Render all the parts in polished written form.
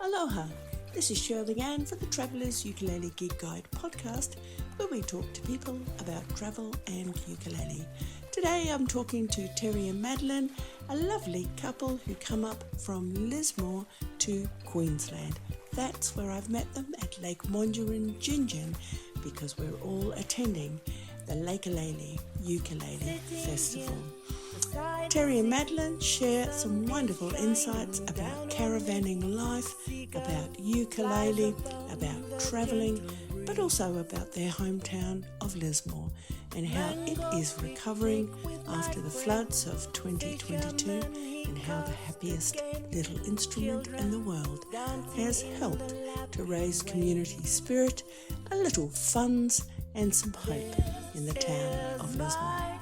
Aloha, this is Shirley Ann for the Travellers Ukulele Gig Guide podcast, where we talk to people about travel and ukulele. Today I'm talking to Terry and Madeline, a lovely couple who come up from Lismore to Queensland. That's where I've met them at Lake Monduran, Gingin, because we're all attending the Lakelele Ukulele Festival. Terry and Madeline share some wonderful insights about caravanning life, about ukulele, about travelling, but also about their hometown of Lismore and how it is recovering after the floods of 2022 and how the happiest little instrument in the world has helped to raise community spirit, a little funds and some hope in the town of Lismore.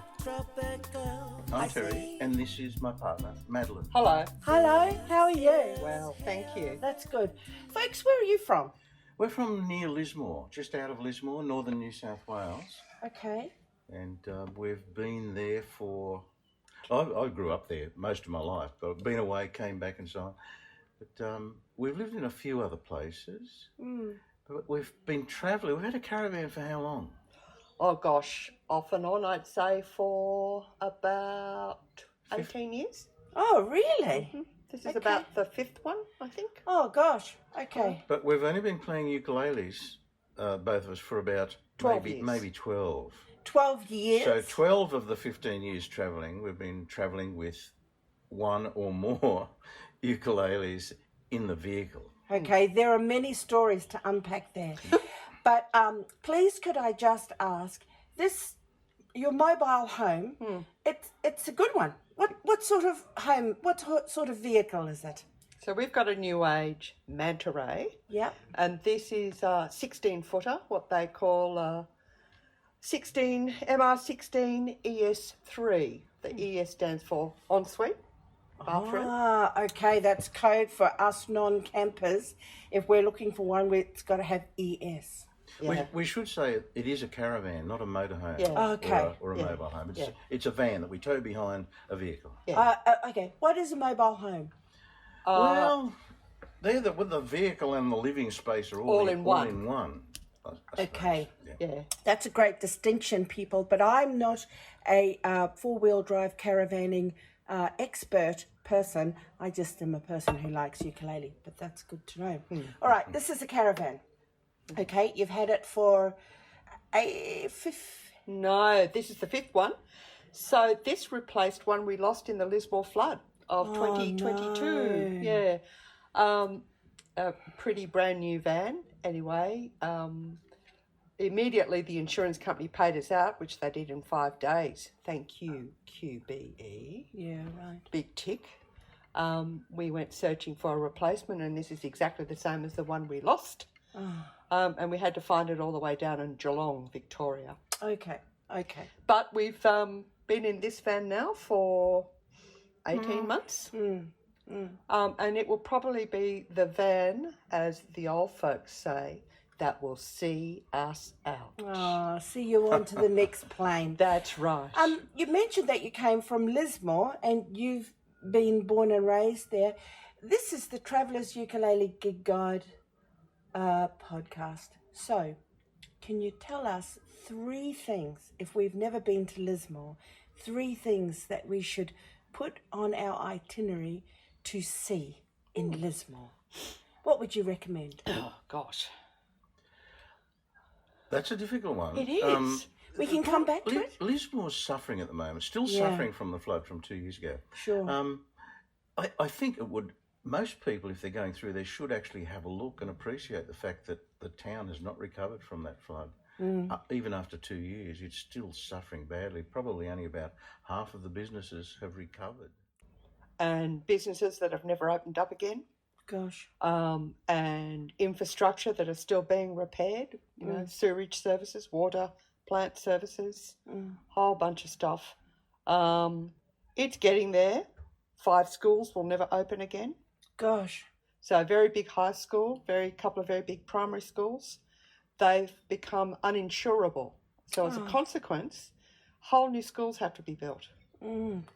I'm Terry, and this is my partner, Madeline. Hello. Hello, how are you? Well, thank you. That's good. Folks, where are you from? We're from near Lismore, just out of Lismore, northern New South Wales. Okay. And we've been there for... I grew up there most of my life, but I've been away, came back and so on. But we've lived in a few other places. But we've been travelling. We've had a caravan for how long? Oh gosh, off and on I'd say for about 18 years. Oh, really? Mm-hmm. This is about the fifth one, I think. Oh, gosh. Okay. But we've only been playing ukuleles, both of us, for about 12 years. maybe 12. 12 years? So 12 of the 15 years travelling, we've been travelling with one or more ukuleles in the vehicle. Okay, there are many stories to unpack there. But please could I just ask, your mobile home, it's a good one. What sort of home, what sort of vehicle is it? So we've got a new age Mantaray. Yep. And this is a 16-footer, what they call 16 MR16 ES3. The ES stands for ensuite bathroom. Ah, okay, that's code for us non-campers. If we're looking for one, it's got to have ES. Yeah. We should say it is a caravan, not a motorhome Okay. or a mobile home. It's a van that we tow behind a vehicle. Okay, what is a mobile home? Well, with the vehicle and the living space are all in one. Okay. Yeah. That's a great distinction, people, but I'm not a four-wheel drive caravanning expert person. I just am a person who likes ukulele, but that's good to know. All right, this is a caravan. Okay, you've had it for a fifth... No, this is the fifth one. So this replaced one we lost in the Lismore flood of 2022. No. Yeah. A pretty brand new van anyway. Immediately the insurance company paid us out, which they did in 5 days. Thank you, QBE. Yeah, right. Big tick. We went searching for a replacement, and this is exactly the same as the one we lost. And we had to find it all the way down in Geelong, Victoria. Okay. But we've been in this van now for 18 months. And it will probably be the van, as the old folks say, that will see us out. Oh, see you on to the next plane. That's right. You mentioned that you came from Lismore and you've been born and raised there. This is the Travellers Ukulele Gig Guide podcast. So, can you tell us 3 things, if we've never been to Lismore, 3 things that we should put on our itinerary to see in Lismore? What would you recommend? Oh, gosh. That's a difficult one. It is. We can come back to it. Lismore's suffering at the moment, still suffering from the flood from 2 years ago. Sure. I think it would... Most people, if they're going through there, should actually have a look and appreciate the fact that the town has not recovered from that flood. Even after 2 years, it's still suffering badly. Probably only about half of the businesses have recovered. And businesses that have never opened up again. Gosh. And infrastructure that are still being repaired. You know, sewerage services, water plant services, whole bunch of stuff. It's getting there. 5 schools will never open again. Gosh. So a very big high school, couple of very big primary schools, they've become uninsurable. So as a consequence, whole new schools have to be built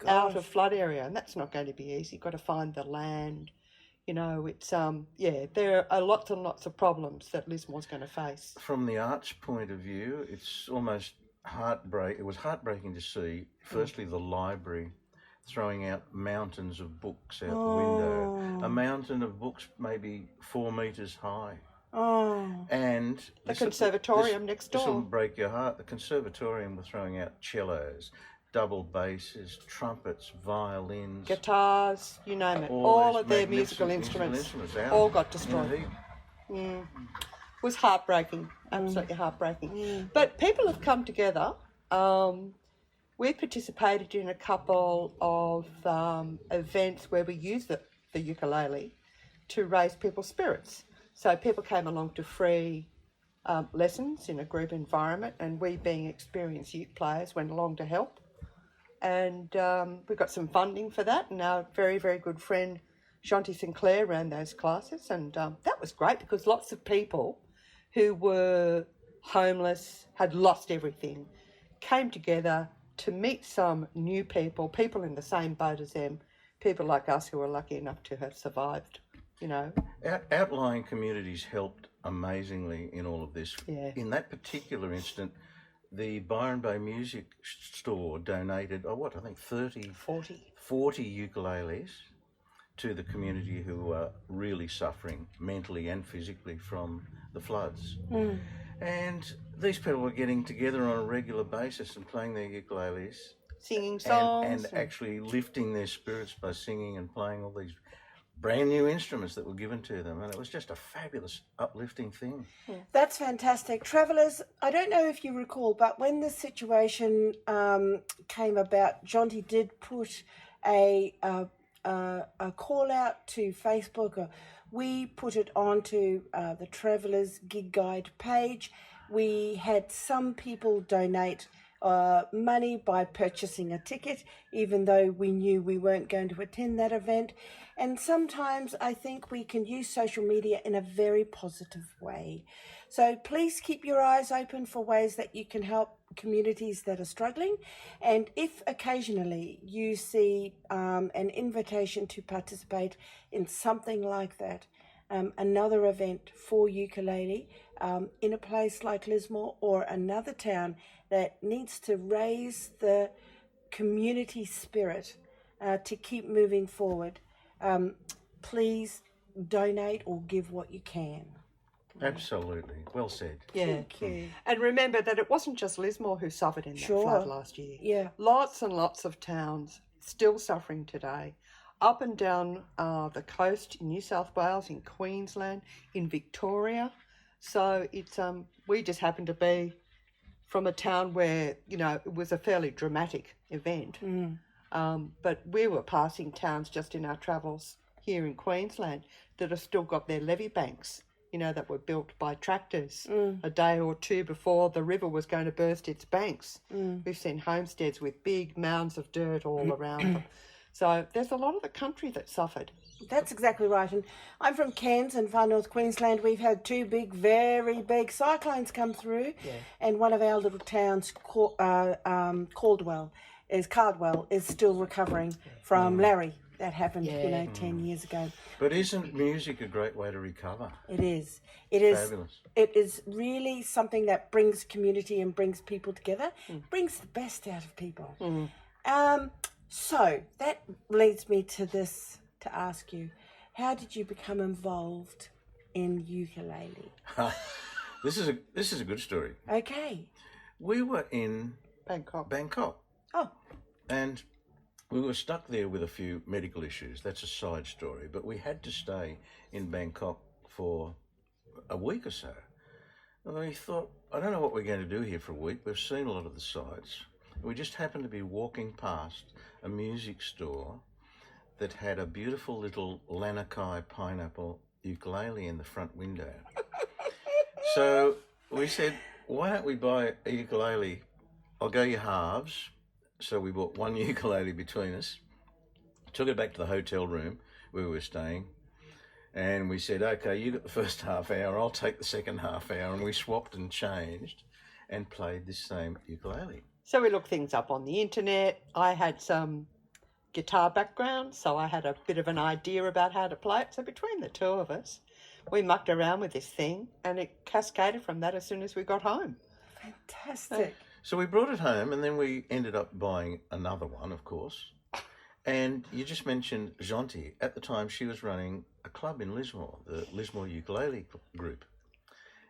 out of flood area, and that's not going to be easy. You've got to find the land, You know, it's there are lots and lots of problems that Lismore's going to face. From the arts point of view, it's almost it was heartbreaking to see, firstly, the library throwing out mountains of books out the window. A mountain of books maybe 4 metres high. And the conservatorium next door. This will break your heart. The conservatorium were throwing out cellos, double basses, trumpets, violins, guitars, you name it. All of their musical instruments all got destroyed. It was heartbreaking, absolutely heartbreaking. But people have come together. We participated in a couple of events where we used the ukulele to raise people's spirits. So people came along to free lessons in a group environment, and we, being experienced uke players, went along to help. And we got some funding for that, and our very, very good friend Shanti Sinclair ran those classes, and that was great because lots of people who were homeless, had lost everything, came together to meet some new people in the same boat as them, people like us who were lucky enough to have survived, you know. Outlying communities helped amazingly in all of this. Yeah. In that particular instant, the Byron Bay Music Store donated, 40 ukuleles to the community who were really suffering mentally and physically from the floods. And these people were getting together on a regular basis and playing their ukuleles, singing songs, and actually lifting their spirits by singing and playing all these brand new instruments that were given to them, and it was just a fabulous, uplifting thing. That's fantastic. Travellers, I don't know if you recall, but when this situation came about, Jonty did put a call out to Facebook. We put it onto the Travellers Gig Guide page. We had some people donate money by purchasing a ticket, even though we knew we weren't going to attend that event. And sometimes I think we can use social media in a very positive way. So please keep your eyes open for ways that you can help communities that are struggling. And if occasionally you see an invitation to participate in something like that, another event for ukulele in a place like Lismore or another town that needs to raise the community spirit to keep moving forward, please donate or give what you can. Absolutely. Well said. Yeah. Thank you. And remember that it wasn't just Lismore who suffered in that flood last year. Yeah. Lots and lots of towns still suffering today. Up and down the coast in New South Wales, in Queensland, in Victoria. So it's we just happened to be from a town where, you know, it was a fairly dramatic event. But we were passing towns just in our travels here in Queensland that have still got their levee banks, you know, that were built by tractors a day or two before the river was going to burst its banks. We've seen homesteads with big mounds of dirt all around them. So there's a lot of the country that suffered. That's exactly right. And I'm from Cairns in far north Queensland. We've had two very big cyclones come through. Yeah. And one of our little towns, Cardwell, is still recovering from Larry. That happened, 10 years ago. But isn't music a great way to recover? It is. It is. Fabulous. It is really something that brings community and brings people together, brings the best out of people. So that leads me to this, to ask you, how did you become involved in ukulele? This is a good story. Okay. We were in Bangkok. Oh. And we were stuck there with a few medical issues. That's a side story. But we had to stay in Bangkok for a week or so. And we thought, I don't know what we're going to do here for a week. We've seen a lot of the sights. We just happened to be walking past a music store that had a beautiful little Lanakai pineapple ukulele in the front window. So we said, why don't we buy a ukulele? I'll go your halves. So we bought one ukulele between us, took it back to the hotel room where we were staying, and we said, okay, you got the first half hour, I'll take the second half hour, and we swapped and changed and played this same ukulele. So we looked things up on the internet. I had some guitar background, so I had a bit of an idea about how to play it. So between the two of us, we mucked around with this thing, and it cascaded from that as soon as we got home. Fantastic. So we brought it home, and then we ended up buying another one, of course. And you just mentioned Jonty. At the time, she was running a club in Lismore, the Lismore Ukulele Group.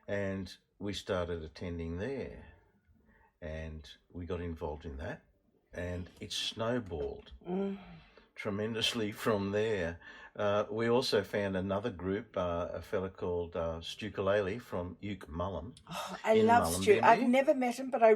And we started attending there. And we got involved in that. And it snowballed tremendously from there. We also found another group, a fella called Stukulele from Uke-Mullum. Oh, I love Stu. I've never met him, but I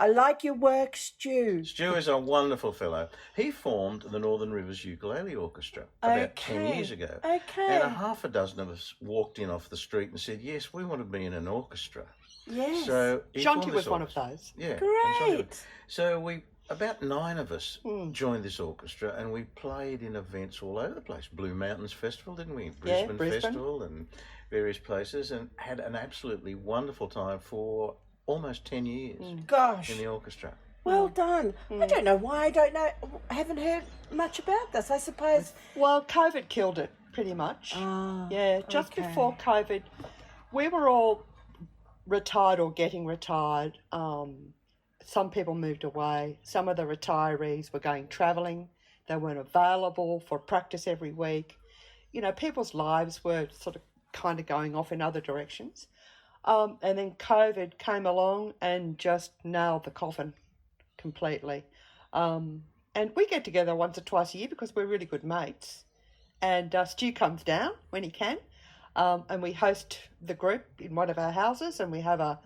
like your work, Stu. Stu is a wonderful fellow. He formed the Northern Rivers Ukulele Orchestra about 10 years ago. Okay. And a half a dozen of us walked in off the street and said, yes, we want to be in an orchestra. Yes. So Jonty was one of those. Yeah. Great. So about 9 of us joined this orchestra, and we played in events all over the place. Blue Mountains Festival, didn't we? Brisbane Festival and various places, and had an absolutely wonderful time for almost 10 years Gosh. in the orchestra. Well done. I don't know why I haven't heard much about this. I suppose. Well, COVID killed it pretty much. Just before COVID, we were all retired or getting retired. Some people moved away. Some of the retirees were going travelling. They weren't available for practice every week. You know, people's lives were sort of kind of going off in other directions. And then COVID came along and just nailed the coffin completely. And we get together once or twice a year because we're really good mates. And Stu comes down when he can. And we host the group in one of our houses, and we have a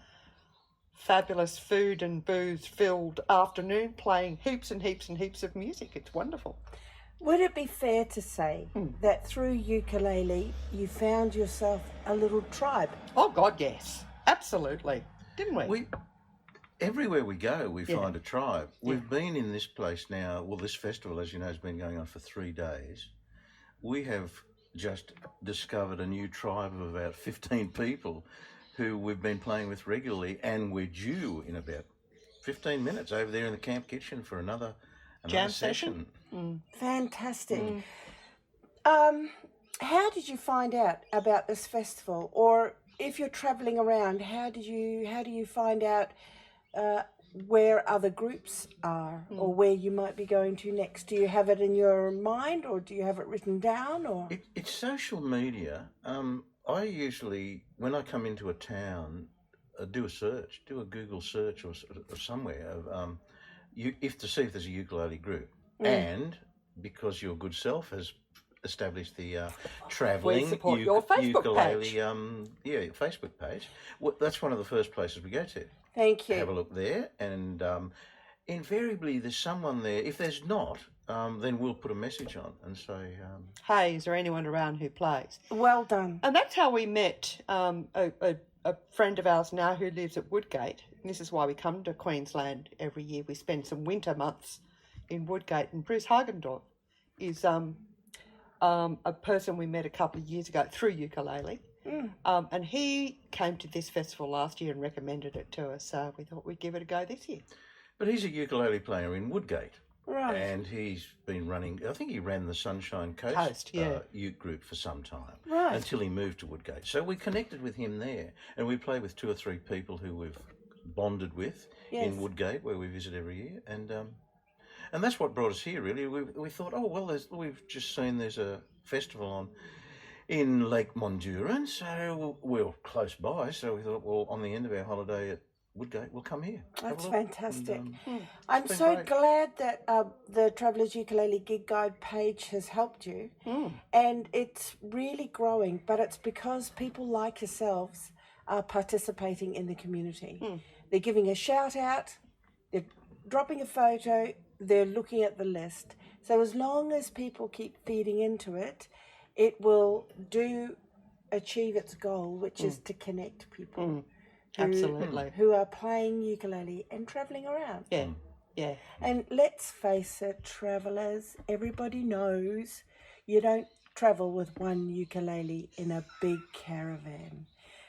fabulous food and booze filled afternoon playing heaps and heaps and heaps of music. It's wonderful. Would it be fair to say that through ukulele you found yourself a little tribe? Oh God, yes, absolutely. Didn't we? Everywhere we go, we find a tribe. We've been in this place now. Well, this festival, as you know, has been going on for 3 days. We have just discovered a new tribe of about 15 people who we've been playing with regularly, and we're due in about 15 minutes over there in the camp kitchen for another jam session. Fantastic. How did you find out about this festival? Or if you're travelling around, how do you find out where other groups are or where you might be going to next? Do you have it in your mind, or do you have it written down? Or it's social media. I usually, when I come into a town, do a Google search or somewhere to see if there's a ukulele group. And because your good self has established the travelling your Facebook ukulele page. Facebook page, well, that's one of the first places we go to. Thank you. Have a look there, and invariably there's someone there. If there's not, then we'll put a message on and say, hey, is there anyone around who plays? Well done. And that's how we met a friend of ours now who lives at Woodgate. And this is why we come to Queensland every year. We spend some winter months in Woodgate, and Bruce Hagendorf is a person we met a couple of years ago through ukulele. And he came to this festival last year and recommended it to us, so we thought we'd give it a go this year. But he's a ukulele player in Woodgate. Right. And he's been running, I think he ran the Sunshine Coast Ute group for some time. Right. Until he moved to Woodgate. So we connected with him there, and we play with 2 or 3 people who we've bonded with in Woodgate, where we visit every year. And that's what brought us here, really. We thought, oh, well, we've just seen there's a festival on in Lake Monduran, so we're close by. So we thought, well, on the end of our holiday at Woodgate, we'll come here. That's fantastic. And, I'm so glad that the Travellers Ukulele Gig Guide page has helped you. And it's really growing, but it's because people like yourselves are participating in the community. They're giving a shout out, they're dropping a photo, they're looking at the list. So as long as people keep feeding into it, it will achieve its goal, which is to connect people. Absolutely. Who are playing ukulele and travelling around. Yeah. And let's face it, travellers, everybody knows you don't travel with one ukulele in a big caravan.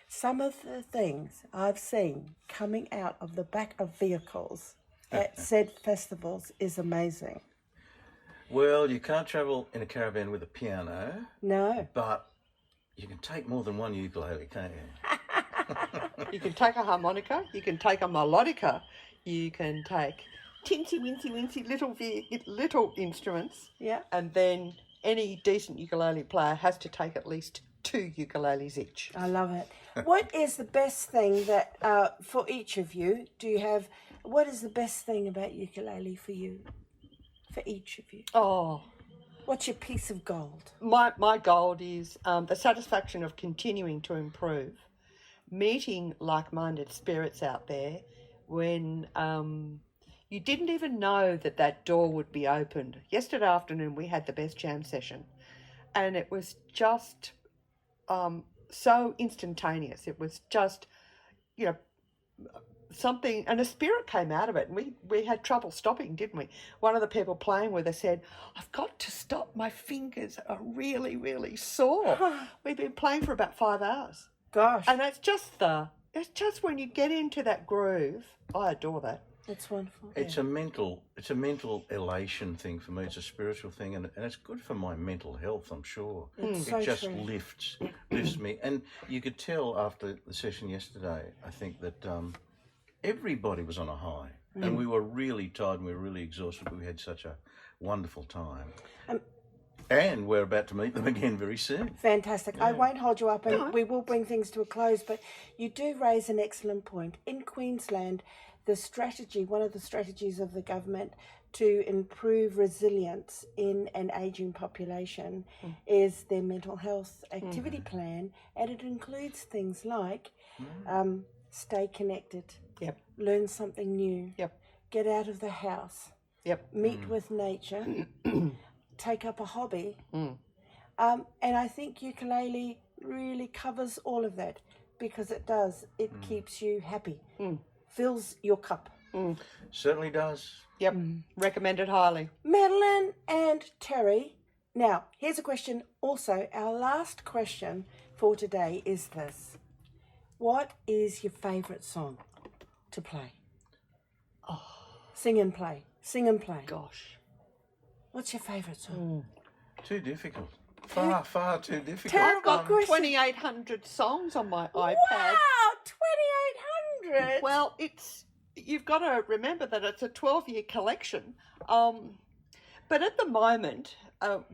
Some of the things I've seen coming out of the back of vehicles at said festivals is amazing. Well, you can't travel in a caravan with a piano, No. but you can take more than one ukulele, can't you? You can take a harmonica, you can take a melodica, you can take tinsy wincy wincy little instruments, Yeah. and then any decent ukulele player has to take at least 2 ukuleles each. I love it. What is the best thing that, for each of you, what is the best thing about ukulele for you? For each of you? Oh, What's your piece of gold? my goal is the satisfaction of continuing to improve, meeting like-minded spirits out there when you didn't even know that door would be opened. Yesterday afternoon we had the best jam session, and it was just so instantaneous. It was just, something, and a spirit came out of it, and we had trouble stopping, didn't we? One of the people playing with us said, "I've got to stop, my fingers are really, really sore." We've been playing for about 5 hours. Gosh. And it's just when you get into that groove, I adore that. That's wonderful. It's a mental elation thing for me. It's a spiritual thing, and it's good for my mental health, I'm sure. It's It so just true. lifts me. And you could tell after the session yesterday, I think, that everybody was on a high. And we were really tired and we were really exhausted, but we had such a wonderful time. And we're about to meet them again very soon. Fantastic. I won't hold you up, and we will bring things to a close, but you do raise an excellent point. In Queensland, one of the strategies of the government to improve resilience in an ageing population is their mental health activity plan, and it includes things like stay connected, Yep. learn something new, Yep. get out of the house, Yep. meet with nature, take up a hobby. And I think ukulele really covers all of that, because it does. It keeps you happy, fills your cup. Certainly does. Yep. Recommended highly. Madeline and Terry, now here's a question also. Our last question for today is this. What is your favourite song to play? Sing and play. Sing and play. Gosh. What's your favourite song? Too difficult. Far too difficult. Terrible I've got question. 2,800 songs on my iPad. Wow, 2,800. Well, you've got to remember that it's a 12-year collection. But at the moment,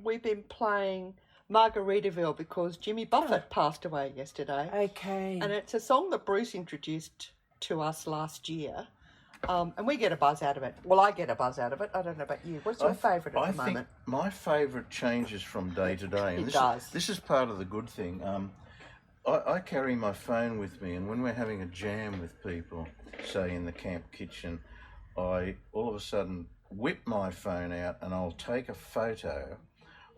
we've been playing Margaritaville because Jimmy Buffett passed away yesterday. Okay. And it's a song that Bruce introduced to us last year. And we get a buzz out of it. Well, I get a buzz out of it. I don't know about you. What's your favourite at the moment? I think my favourite changes from day to day. And It does. This is part of the good thing. I carry my phone with me, and when we're having a jam with people, say in the camp kitchen, I all of a sudden whip my phone out and I'll take a photo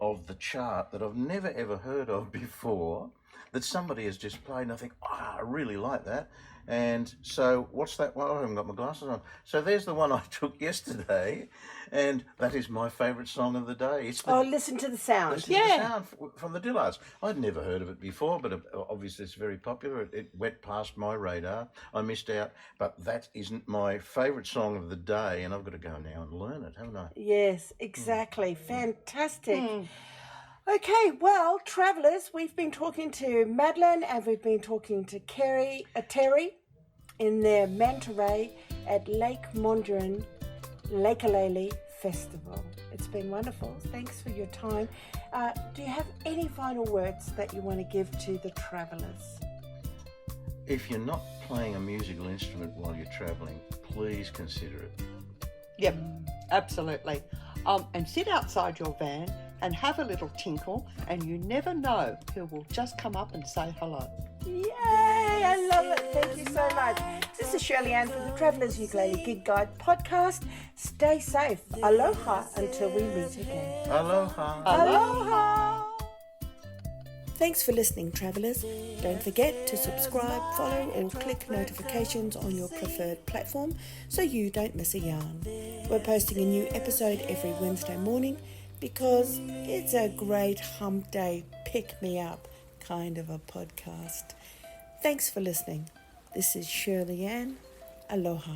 of the chart that I've never ever heard of before, that somebody has just played, and I think, I really like that. And so, what's that one? I haven't got my glasses on. So there's the one I took yesterday, and that is my favourite song of the day. It's listen to the sound. Listen to the sound from the Dillards. I'd never heard of it before, but obviously it's very popular. It went past my radar. I missed out, but that isn't my favourite song of the day, and I've got to go now and learn it, haven't I? Yes, exactly. Fantastic. Okay, well, travellers, we've been talking to Madeline and we've been talking to Terry in their Mantarays at Lake Monduran Lakelele Festival. It's been wonderful. Thanks for your time. Do you have any final words that you want to give to the travellers? If you're not playing a musical instrument while you're travelling, please consider it. Yep, absolutely. And sit outside your van and have a little tinkle, and you never know who will just come up and say hello. Yay! I love it. Thank you so much. This is Shirley Ann from the Travellers Ukulele Gig Guide podcast. Stay safe. Aloha until we meet again. Aloha. Aloha! Thanks for listening, travellers. Don't forget to subscribe, follow or click notifications on your preferred platform so you don't miss a yarn. We're posting a new episode every Wednesday morning because it's a great hump day, pick-me-up kind of a podcast. Thanks for listening. This is Shirley Ann. Aloha.